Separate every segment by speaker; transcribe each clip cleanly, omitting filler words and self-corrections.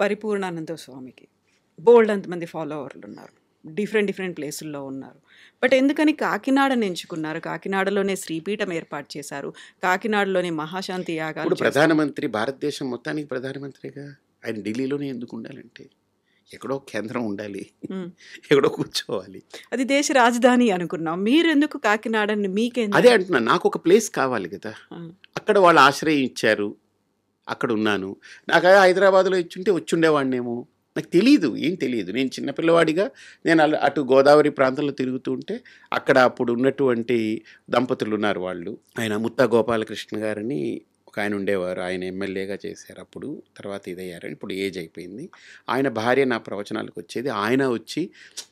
Speaker 1: పరిపూర్ణానంద స్వామికి బోల్డ్ అంతమంది ఫాలోవర్లు ఉన్నారు. డిఫరెంట్ డిఫరెంట్ ప్లేసుల్లో ఉన్నారు. బట్ ఎందుకని కాకినాడని ఎంచుకున్నారు? కాకినాడలోనే శ్రీపీఠం ఏర్పాటు చేశారు. కాకినాడలోనే మహాశాంతి యాగాలు
Speaker 2: ఇప్పుడు ప్రధానమంత్రి, భారతదేశం మొత్తానికి ప్రధానమంత్రిగా ఆయన ఢిల్లీలోనే ఎందుకు ఉండాలంటే ఎక్కడో కేంద్రం ఉండాలి, ఎక్కడో కూర్చోవాలి.
Speaker 1: అది దేశ రాజధాని అనుకున్నాం. మీరు ఎందుకు కాకినాడని మీకేంది?
Speaker 2: అదే అంటున్నా, నాకు ఒక ప్లేస్ కావాలి కదా. అక్కడ వాళ్ళు ఆశ్రయం ఇచ్చారు, అక్కడ ఉన్నాను. నాకు హైదరాబాద్లో ఇచ్చుంటే వచ్చుండేవాడినేమో, నాకు తెలియదు, ఏం తెలియదు. నేను చిన్నపిల్లవాడిగా నేను అటు గోదావరి ప్రాంతంలో తిరుగుతూ ఉంటే అక్కడ అప్పుడు ఉన్నటువంటి దంపతులు ఉన్నారు. వాళ్ళు ఆయన ముత్తా గోపాలకృష్ణ గారని ఒక ఆయన ఉండేవారు. ఆయన ఎమ్మెల్యేగా చేశారు అప్పుడు, తర్వాత ఇదయ్యారు. ఇప్పుడు ఏజ్ అయిపోయింది. ఆయన భార్య నా ప్రవచనాలకు వచ్చేది. ఆయన వచ్చి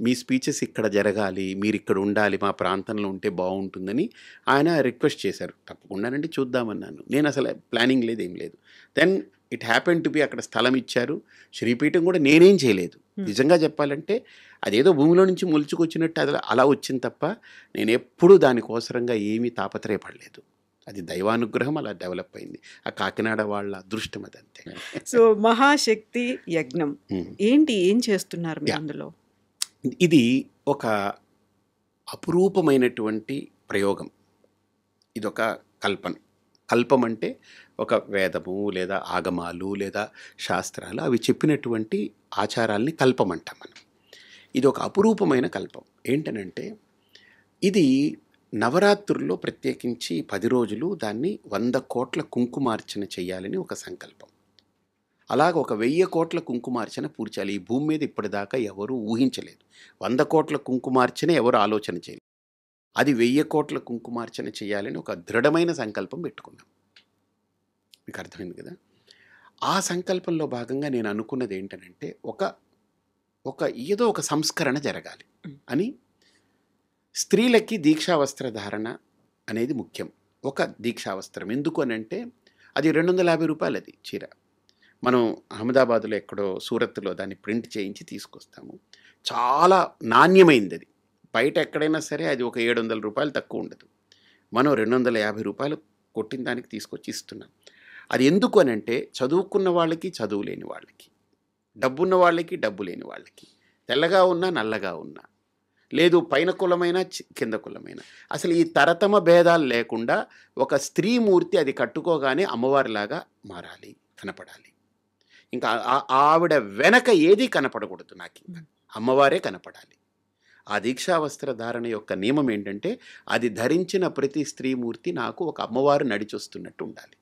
Speaker 2: మీ స్పీచెస్ ఇక్కడ జరగాలి, మీరు ఇక్కడ ఉండాలి, మా ప్రాంతంలో ఉంటే బాగుంటుందని ఆయన రిక్వెస్ట్ చేశారు. తప్పకుండానండి, చూద్దామన్నాను. నేను అసలు ప్లానింగ్ లేదు, ఏం లేదు. Then it happen to be అక్కడ స్థలం ఇచ్చారు. శ్రీపీఠం కూడా నేనేం చేయలేదు. నిజంగా చెప్పాలంటే అదేదో భూమిలో నుంచి మొలుచుకొచ్చినట్టు అది అలా వచ్చింది తప్ప నేను ఎప్పుడూ దానికోసరంగా ఏమీ తాపత్రయపడలేదు. అది దైవానుగ్రహం, అలా డెవలప్ అయింది. ఆ కాకినాడ వాళ్ళ అదృష్టం అది, అంతే.
Speaker 1: సో మహాశక్తి యజ్ఞం ఏంటి, ఏం చేస్తున్నారు మీరు అందులో?
Speaker 2: ఇది ఒక అపురూపమైనటువంటి ప్రయోగం. ఇదొక కల్పం అంటే ఒక వేదము లేదా ఆగమాలు లేదా శాస్త్రాలు అవి చెప్పినటువంటి ఆచారాల్ని కల్పం అంటాం మనం. ఇది ఒక అపురూపమైన కల్పం. ఏంటనంటే ఇది నవరాత్రుల్లో ప్రత్యేకించి 10 రోజులు దాన్ని 100 కోట్ల కుంకుమార్చన చేయాలని ఒక సంకల్పం. అలాగ ఒక 1000 కోట్ల కుంకుమార్చన పూర్తి చేయాలి. ఈ భూమి మీద ఇప్పటిదాకా ఎవరు ఊహించలేదు. 100 కోట్ల కుంకుమార్చన ఎవరు ఆలోచన చేయలేదు. అది 1000 కోట్ల కుంకుమార్చన చేయాలని ఒక దృఢమైన సంకల్పం పెట్టుకున్నాం. మీకు అర్థమైంది కదా. ఆ సంకల్పంలో భాగంగా నేను అనుకున్నది ఏంటనంటే ఏదో ఒక సంస్కరణ జరగాలి అని. స్త్రీలకి దీక్షావస్త్ర ధారణ అనేది ముఖ్యం. ఒక దీక్షావస్త్రం ఎందుకు అని అంటే అది 250 రూపాయలు అది చీర. మనం అహ్మదాబాద్లో ఎక్కడో సూరత్లో దాన్ని ప్రింట్ చేయించి తీసుకొస్తాము. చాలా నాణ్యమైంది అది. బయట ఎక్కడైనా సరే అది ఒక 700 రూపాయలు తక్కువ ఉండదు. మనం 250 రూపాయలు కొట్టిన దానికి తీసుకొచ్చి ఇస్తున్నాం. అది ఎందుకు అని అంటే చదువుకున్న వాళ్ళకి, చదువు లేని వాళ్ళకి, డబ్బున్న వాళ్ళకి, డబ్బు లేని వాళ్ళకి, తెల్లగా ఉన్నా నల్లగా ఉన్నా, లేదు పైన కులమైన కింద కులమైన, అసలు ఈ తరతమ భేదాలు లేకుండా ఒక స్త్రీమూర్తి అది కట్టుకోగానే అమ్మవారిలాగా మారాలి, కనపడాలి. ఇంకా ఆవిడ వెనక ఏది కనపడకూడదు, నాకు ఇంకా అమ్మవారే కనపడాలి. ఆ దీక్షావస్త్ర ధారణ యొక్క నియమం ఏంటంటే అది ధరించిన ప్రతి స్త్రీమూర్తి నాకు ఒక అమ్మవారు నడిచొస్తున్నట్టు ఉండాలి.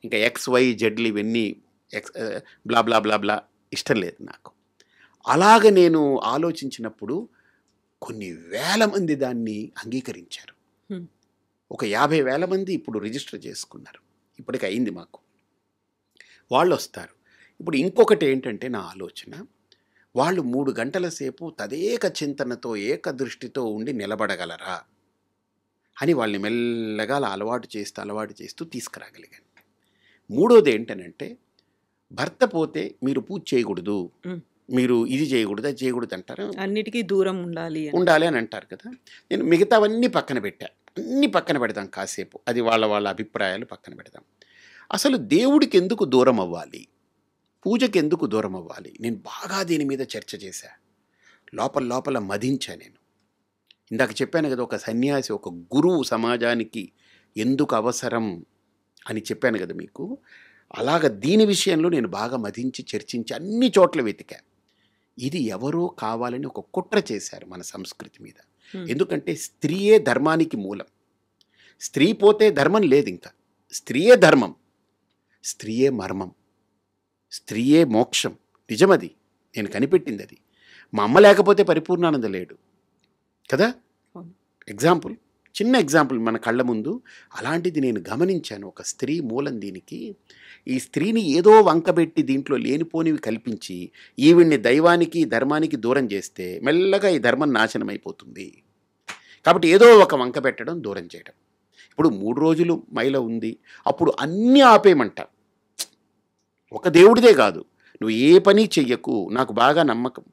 Speaker 2: ఇంకా XYZ ఇవన్నీ బ్లా బ్లా బ్లా బ్లా ఇష్టం లేదు నాకు. అలాగ నేను ఆలోచించినప్పుడు కొన్ని వేల మంది దాన్ని అంగీకరించారు. ఒక 50,000 మంది ఇప్పుడు రిజిస్టర్ చేసుకున్నారు. ఇప్పటికి అయింది మాకు. వాళ్ళు వస్తారు. ఇప్పుడు ఇంకొకటి ఏంటంటే నా ఆలోచన, వాళ్ళు 3 గంటల సేపు తదేక చింతనతో ఏకదృష్టితో ఉండి నిలబడగలరా అని వాళ్ళని మెల్లగా అలవాటు చేస్తూ తీసుకురాగలిగాను. మూడోది ఏంటనంటే భర్త పోతే మీరు పూజ చేయకూడదు, మీరు ఇది చేయకూడదు, అది చేయకూడదు అంటారు.
Speaker 1: అన్నిటికీ దూరం ఉండాలి
Speaker 2: అని అంటారు కదా. నేను మిగతావన్నీ పక్కన పెట్టా. అన్నీ పక్కన పెడదాం కాసేపు, అది వాళ్ళ అభిప్రాయాలు పక్కన పెడదాం. అసలు దేవుడికి ఎందుకు దూరం అవ్వాలి, పూజకి ఎందుకు దూరం అవ్వాలి, నేను బాగా దీని మీద చర్చ చేశా. లోపల మదించా. నేను ఇందాక చెప్పాను కదా, ఒక సన్యాసి, ఒక గురువు సమాజానికి ఎందుకు అవసరం అని చెప్పాను కదా మీకు. అలాగ దీని విషయంలో నేను బాగా మదించి చర్చించి అన్ని చోట్ల వెతికా. ఇది ఎవరో కావాలని ఒక కుట్ర చేశారు మన సంస్కృతి మీద. ఎందుకంటే స్త్రీయే ధర్మానికి మూలం. స్త్రీ పోతే ధర్మం లేదు. ఇంకా స్త్రీయే ధర్మం, స్త్రీయే మర్మం, స్త్రీయే మోక్షం. నిజమది, నేను కనిపెట్టింది అది. మా అమ్మ లేకపోతే పరిపూర్ణానంద లేడు కదా. చిన్న ఎగ్జాంపుల్ మన కళ్ళ ముందు. అలాంటిది నేను గమనించాను. ఒక స్త్రీ మూలం దీనికి. ఈ స్త్రీని ఏదో వంకబెట్టి దీంట్లో లేనిపోనివి కల్పించి ఈవిడ్ని దైవానికి, ధర్మానికి దూరం చేస్తే మెల్లగా ఈ ధర్మం నాశనం అయిపోతుంది. కాబట్టి ఏదో ఒక వంక పెట్టడం, దూరం చేయడం. ఇప్పుడు 3 రోజులు మైల ఉంది, అప్పుడు అన్నీ ఆపేయమంట. ఒక దేవుడిదే కాదు, నువ్వు ఏ పని చెయ్యకు. నాకు బాగా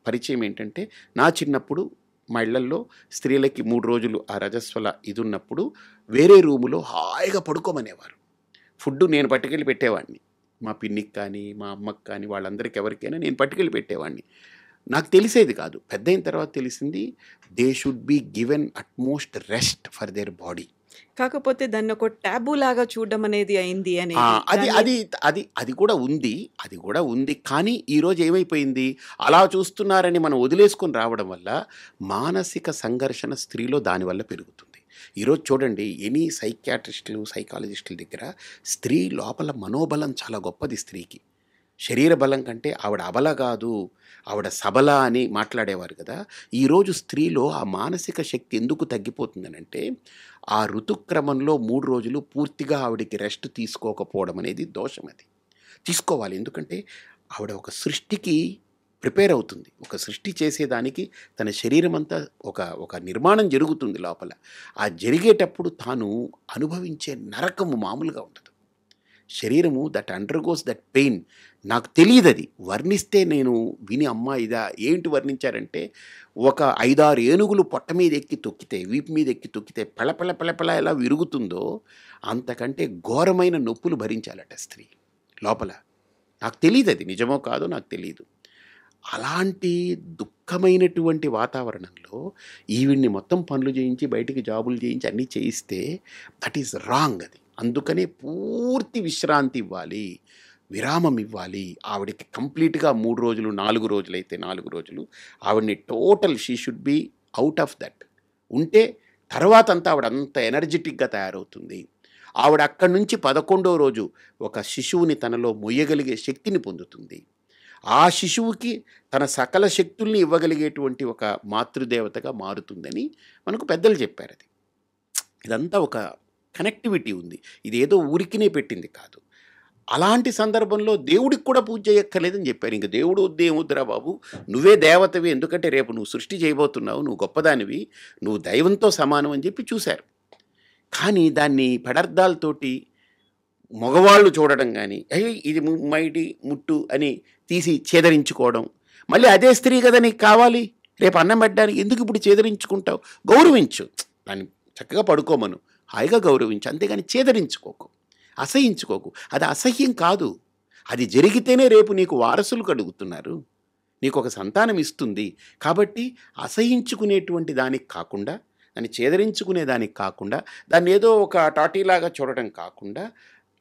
Speaker 2: పరిచయం ఏంటంటే, నా చిన్నప్పుడు మా ఇళ్లల్లో స్త్రీలకి 3 రోజులు ఆ రజస్వల ఇది ఉన్నప్పుడు వేరే రూములో హాయిగా పడుకోమనేవారు. ఫుడ్ నేను పట్టుకెళ్ళి పెట్టేవాడిని. మా పిన్నికి కానీ మా అమ్మకి కానీ వాళ్ళందరికీ ఎవరికైనా నేను పట్టుకెళ్ళి పెట్టేవాడిని. నాకు తెలిసేది కాదు. పెద్ద అయిన తర్వాత తెలిసింది they should be given utmost rest for their body.
Speaker 1: కాకపోతే దాన్ని ఒక టాబూ లాగా చూడడం అనేది అయింది
Speaker 2: ఆ,
Speaker 1: అనేది
Speaker 2: అది
Speaker 1: దాన్ని
Speaker 2: అది అది అది కూడా ఉంది. అది కూడా ఉంది. కానీ ఈరోజు ఏమైపోయింది, అలా చూస్తున్నారని మనం వదిలేసుకొని రావడం వల్ల మానసిక సంఘర్షణ స్త్రీలో దానివల్ల పెరుగుతుంది. ఈరోజు చూడండి, ఎనీ సైకియాట్రిస్టులు సైకాలజిస్టుల దగ్గర స్త్రీ లోపల మనోబలం చాలా గొప్పది స్త్రీకి. శరీర బలం కంటే ఆవిడ అబల కాదు, ఆవిడ సబల అని మాట్లాడేవారు కదా. ఈరోజు స్త్రీలో ఆ మానసిక శక్తి ఎందుకు తగ్గిపోతుందనంటే, ఆ ఋతుక్రమంలో 3 రోజులు పూర్తిగా ఆవిడకి రెస్ట్ తీసుకోకపోవడం అనేది దోషం. అది తీసుకోవాలి. ఎందుకంటే ఆవిడ ఒక సృష్టికి ప్రిపేర్ అవుతుంది. ఒక సృష్టి చేసేదానికి తన శరీరం అంతా ఒక ఒక నిర్మాణం జరుగుతుంది లోపల. ఆ జరిగేటప్పుడు తాను అనుభవించే నరకము మామూలుగా ఉండదు. శరీరము దట్ అండర్గోస్ దట్ పెయిన్. నాకు తెలియదు, అది వర్ణిస్తే నేను విని అమ్మా ఇదా ఏంటి వర్ణించారంటే, ఒక 5-6 ఏనుగులు పొట్ట మీద ఎక్కి తొక్కితే, వీపు మీద ఎక్కి తొక్కితే పెళపెళ పెళపెళ ఎలా విరుగుతుందో అంతకంటే ఘోరమైన నొప్పులు భరించాలట స్త్రీ లోపల. నాకు తెలియదు, అది నిజమో కాదో నాకు తెలియదు. అలాంటి దుఃఖమైనటువంటి వాతావరణంలో ఈవిడ్ని మొత్తం పనులు చేయించి బయటికి జాబులు చేయించి అన్నీ చేయిస్తే దట్ ఈస్ రాంగ్. అది అందుకనే పూర్తి విశ్రాంతి ఇవ్వాలి, విరామం ఇవ్వాలి ఆవిడకి. కంప్లీట్గా 3 రోజులు 4 రోజులు అయితే 4 రోజులు ఆవిడని total she should be out of that ఉంటే తర్వాత అంతా ఆవిడ అంత ఎనర్జెటిక్గా తయారవుతుంది. ఆవిడ అక్కడి నుంచి 11వ రోజు ఒక శిశువుని తనలో మొయ్యగలిగే శక్తిని పొందుతుంది. ఆ శిశువుకి తన సకల శక్తుల్ని ఇవ్వగలిగేటువంటి ఒక మాతృదేవతగా మారుతుందని మనకు పెద్దలు చెప్పారు. అది ఇదంతా ఒక కనెక్టివిటీ ఉంది. ఇది ఏదో ఊరికినే పెట్టింది కాదు. అలాంటి సందర్భంలో దేవుడికి కూడా పూజ చేయక్కర్లేదని చెప్పారు. ఇంక దేవుడు వద్దేముద్దురా బాబు, నువ్వే దేవతవి, ఎందుకంటే రేపు నువ్వు సృష్టి చేయబోతున్నావు, నువ్వు గొప్పదానివి, నువ్వు దైవంతో సమానం అని చెప్పి చూశారు. కానీ దాన్ని పదార్థాలతోటి మగవాళ్ళు చూడడం కానీ, ఇది మైడి ముట్టు అని తీసి ఛేదరించుకోవడం, మళ్ళీ అదే స్త్రీ కదా నీకు కావాలి రేపు అన్నం పెట్టడానికి, ఎందుకు ఇప్పుడు ఛేదరించుకుంటావు? గౌరవించు, దాన్ని చక్కగా పడుకోమను, హాయిగా గౌరవించు, అంతేగాని ఛేదరించుకోకు, అసహించుకోకు. అది అసహ్యం కాదు. అది జరిగితేనే రేపు నీకు వారసులు కడుగుతున్నారు, నీకు ఒక సంతానం ఇస్తుంది. కాబట్టి అసహించుకునేటువంటి దానికి కాకుండా, దాన్ని ఛేదరించుకునే దానికి కాకుండా, దాన్ని ఏదో ఒక టాటీలాగా చూడటం కాకుండా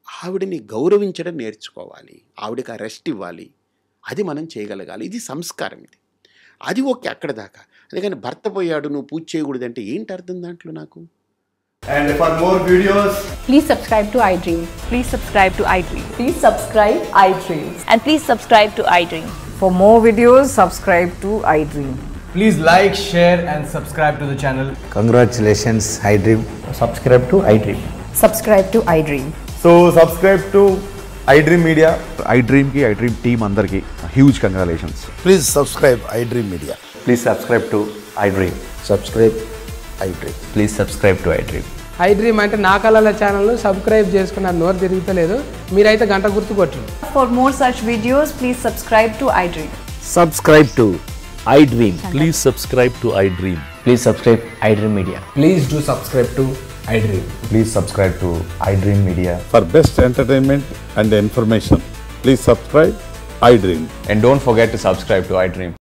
Speaker 2: ఆవిడని గౌరవించడం నేర్చుకోవాలి, ఆవిడకి ఆ రెస్ట్ ఇవ్వాలి. అది మనం చేయగలగాలి. ఇది సంస్కారం. ఇది అది ఓకే అక్కడ దాకా. అందుకని భర్త పోయాడు నువ్వు పూజ చేయకూడదంటే ఏంటి అర్థం దాంట్లో నాకు?
Speaker 3: And for more videos,
Speaker 4: Please subscribe to iDream.
Speaker 5: Please subscribe to iDream.
Speaker 4: Please subscribe iDream.
Speaker 5: And please subscribe to iDream.
Speaker 6: For more videos, subscribe to iDream.
Speaker 3: please like, share and subscribe to the channel.
Speaker 7: Congratulations, iDream.
Speaker 8: Subscribe to iDream.
Speaker 4: Subscribe to iDream.
Speaker 3: So subscribe to iDream Media.
Speaker 9: iDream ki iDream team andarki huge congratulations.
Speaker 7: Please subscribe iDream Media.
Speaker 8: Please subscribe to iDream.
Speaker 7: Subscribe iDream.
Speaker 8: Please subscribe to iDream.
Speaker 10: iDream అంటే నా కళల channel subscribe చేసుకున్న నోరు తిరుగుతలేదు, మీరైతే గంట గుర్తు కొట్టండి.
Speaker 4: For more such videos, please subscribe to iDream.
Speaker 8: Subscribe to iDream.
Speaker 11: Please subscribe to iDream.
Speaker 8: Please subscribe iDream Media.
Speaker 3: Please do subscribe to iDream.
Speaker 8: Please subscribe to iDream Media.
Speaker 9: For best entertainment and information, please subscribe iDream.
Speaker 8: And don't forget to subscribe to iDream.